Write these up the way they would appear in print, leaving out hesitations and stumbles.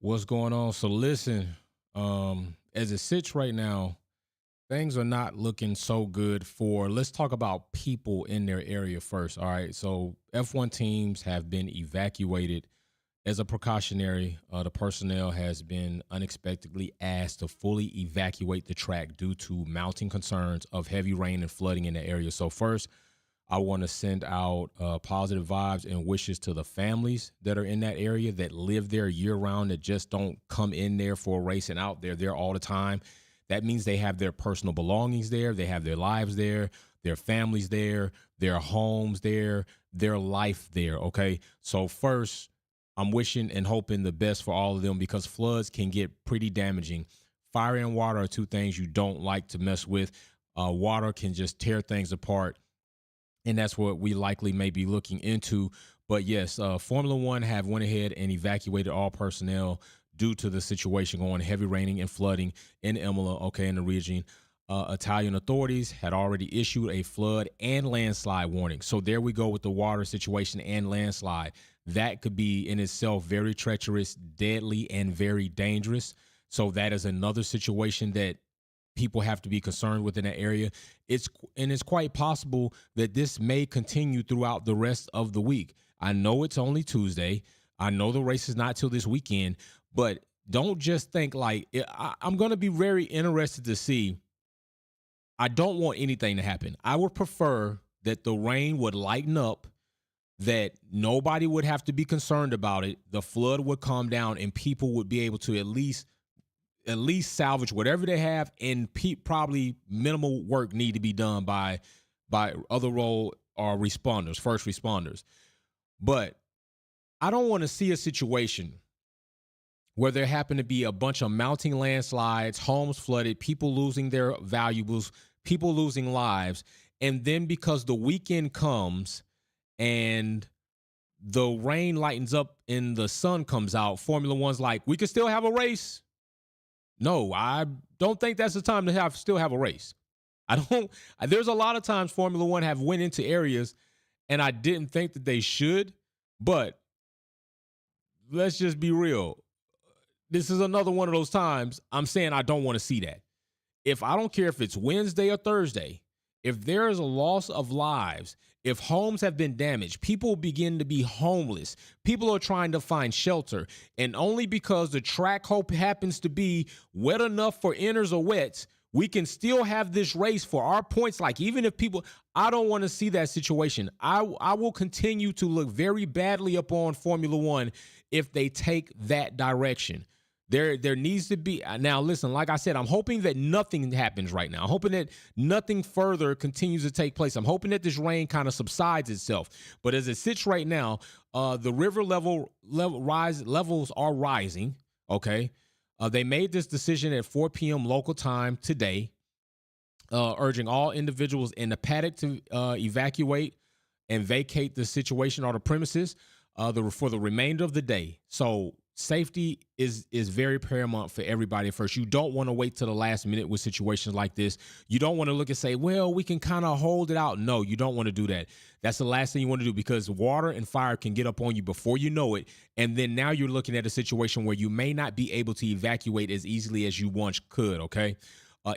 What's going on? So listen, as it sits right now, things are not looking so good for let's talk about people in their area first. All right. So F1 teams have been evacuated as a precautionary. The personnel has been unexpectedly asked to fully evacuate the track due to mounting concerns of heavy rain and flooding in the area. So first, I want to send out positive vibes and wishes to the families that are in that area that live there year round, that just don't come in there for a race and out. They're there all the time. That means they have their personal belongings there, they have their lives there, their families there, their homes there, their life there. Okay. So, first, I'm wishing and hoping the best for all of them because floods can get pretty damaging. Fire and water are two things you don't like to mess with. Water can just tear things apart, and that's what we likely may be looking into. But yes, Formula One have went ahead and evacuated all personnel due to the situation going heavy raining and flooding in Imola, okay, in the region. Italian authorities had already issued a flood and landslide warning. So there we go with the water situation and landslide. That could be in itself very treacherous, deadly, and very dangerous. So that is another situation that people have to be concerned with in that area. It's quite possible that this may continue throughout the rest of the week. I know it's only Tuesday. I know the race is not till this weekend, but don't just think like I'm going to be very interested to see. I don't want anything to happen. I would prefer that the rain would lighten up, that nobody would have to be concerned about it. The flood would calm down and people would be able to at least salvage whatever they have, and probably minimal work need to be done by other role or responders, first responders. But I don't want to see a situation where there happen to be a bunch of mounting landslides, homes flooded, people losing their valuables, people losing lives, and then because the weekend comes and the rain lightens up and the sun comes out, Formula One's like, we could still have a race. No, I don't think that's the time to still have a race. I don't. There's a lot of times Formula One have went into areas, and I didn't think that they should. But let's just be real. This is another one of those times I'm saying I don't want to see that. If I don't care if it's Wednesday or Thursday, if there is a loss of lives, if homes have been damaged, people begin to be homeless, people are trying to find shelter, and only because the track hope happens to be wet enough for inners or wets, we can still have this race for our points. Like, even if people, I don't want to see that situation. I will continue to look very badly upon Formula One if they take that direction. There needs to be now. Listen, like I said, I'm hoping that nothing happens right now. I'm hoping that nothing further continues to take place. I'm hoping that this rain kind of subsides itself. But as it sits right now, the river levels are rising. Okay, they made this decision at 4 p.m. local time today, urging all individuals in the paddock to evacuate and vacate the situation or the premises for the remainder of the day. So safety is very paramount for everybody first. You don't want to wait till the last minute with situations like this. You don't want to look and say, well, we can kind of hold it out. No, you don't want to do that. That's the last thing you want to do, because water and fire can get up on you before you know it. And then now you're looking at a situation where you may not be able to evacuate as easily as you once could, okay?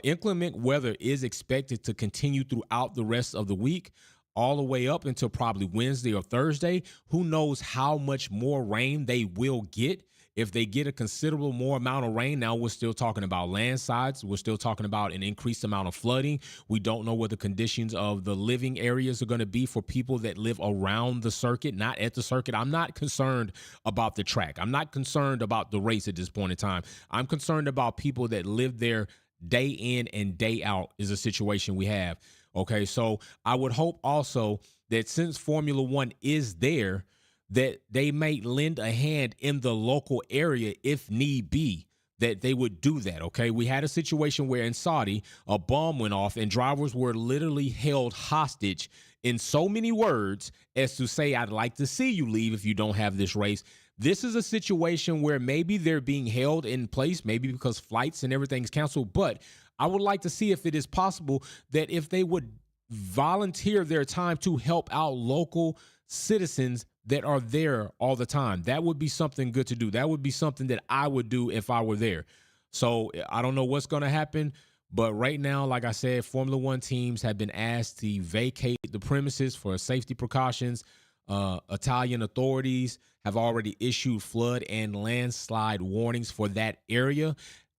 Inclement weather is expected to continue throughout the rest of the week, all the way up until probably Wednesday or Thursday. Who knows how much more rain they will get. If they get a considerable more amount of rain, now we're still talking about landslides. We're still talking about an increased amount of flooding. We don't know what the conditions of the living areas are going to be for people that live around the circuit, not at the circuit. I'm not concerned about the track. I'm not concerned about the race at this point in time. I'm concerned about people that live there day in and day out is a situation we have. Okay, so I would hope also that since Formula One is there, that they may lend a hand in the local area if need be, that they would do that, okay? We had a situation where in Saudi, a bomb went off and drivers were literally held hostage in so many words as to say, I'd like to see you leave if you don't have this race. This is a situation where maybe they're being held in place, maybe because flights and everything's canceled, but I would like to see if it is possible that if they would volunteer their time to help out local citizens that are there all the time. That would be something good to do. That would be something that I would do if I were there. So I don't know what's going to happen. But right now, like I said, Formula One teams have been asked to vacate the premises for safety precautions. Italian authorities have already issued flood and landslide warnings for that area.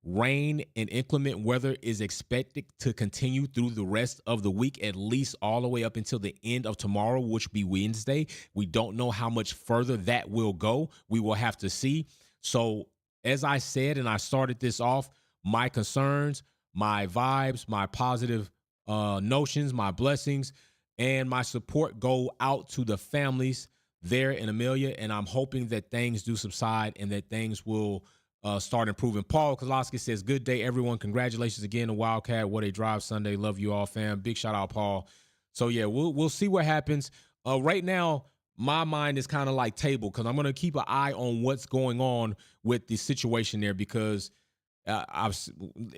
Rain and inclement weather is expected to continue through the rest of the week, at least all the way up until the end of tomorrow, which will be Wednesday. We don't know how much further that will go. We will have to see. So, as I said, and I started this off, my concerns, my vibes, my positive notions, my blessings, and my support go out to the families there in Emilia. And I'm hoping that things do subside and that things will start improving. Paul Kozlowski says, "Good day, everyone. Congratulations again to Wildcat. What a drive Sunday. Love you all, fam." Big shout out, Paul. So yeah, we'll see what happens. Right now, my mind is kind of like table because I'm gonna keep an eye on what's going on with the situation there because I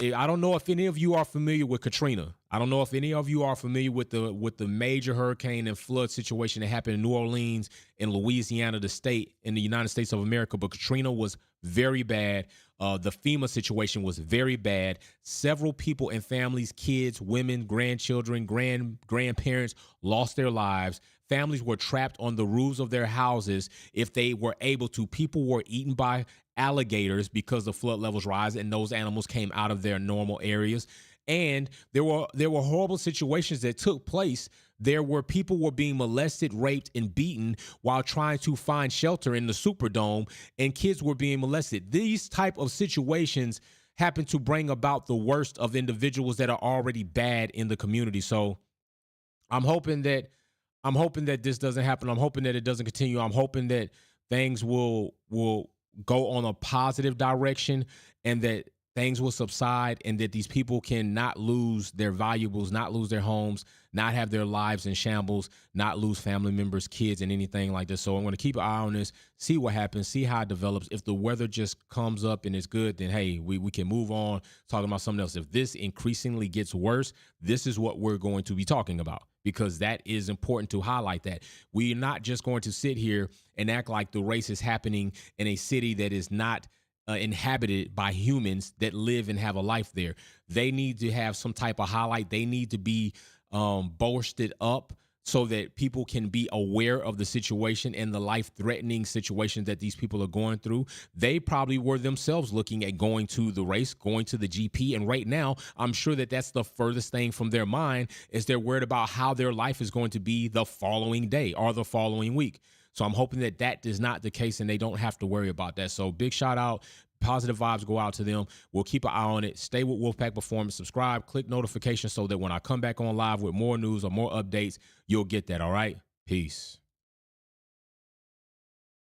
don't know if any of you are familiar with Katrina. I don't know if any of you are familiar with the major hurricane and flood situation that happened in New Orleans and Louisiana, the state in the United States of America. But Katrina was very bad. The FEMA situation was very bad. Several people and families, kids, women, grandchildren, grandparents lost their lives. Families were trapped on the roofs of their houses if they were able to. People were eaten by alligators because the flood levels rise and those animals came out of their normal areas. And there were horrible situations that took place. There were people were being molested, raped, and beaten while trying to find shelter in the Superdome, and kids were being molested. These type of situations happen to bring about the worst of individuals that are already bad in the community. So I'm hoping that this doesn't happen. I'm hoping that it doesn't continue. I'm hoping that things will go on a positive direction and that things will subside and that these people can not lose their valuables, not lose their homes, not have their lives in shambles, not lose family members, kids, and anything like this. So I'm going to keep an eye on this, see what happens, see how it develops. If the weather just comes up and it's good, then hey, we can move on talking about something else. If this increasingly gets worse, this is what we're going to be talking about because that is important to highlight that. We're not just going to sit here and act like the race is happening in a city that is not inhabited by humans that live and have a life there. They need to have some type of highlight. They need to be bolstered up so that people can be aware of the situation and the life-threatening situation that these people are going through. They probably were themselves looking at going to the race, going to the GP, and right now, I'm sure that that's the furthest thing from their mind is they're worried about how their life is going to be the following day or the following week. So I'm hoping that that is not the case and they don't have to worry about that. So big shout out. Positive vibes go out to them. We'll keep an eye on it. Stay with Wolfpack Performance. Subscribe, click notifications so that when I come back on live with more news or more updates, you'll get that. All right? Peace.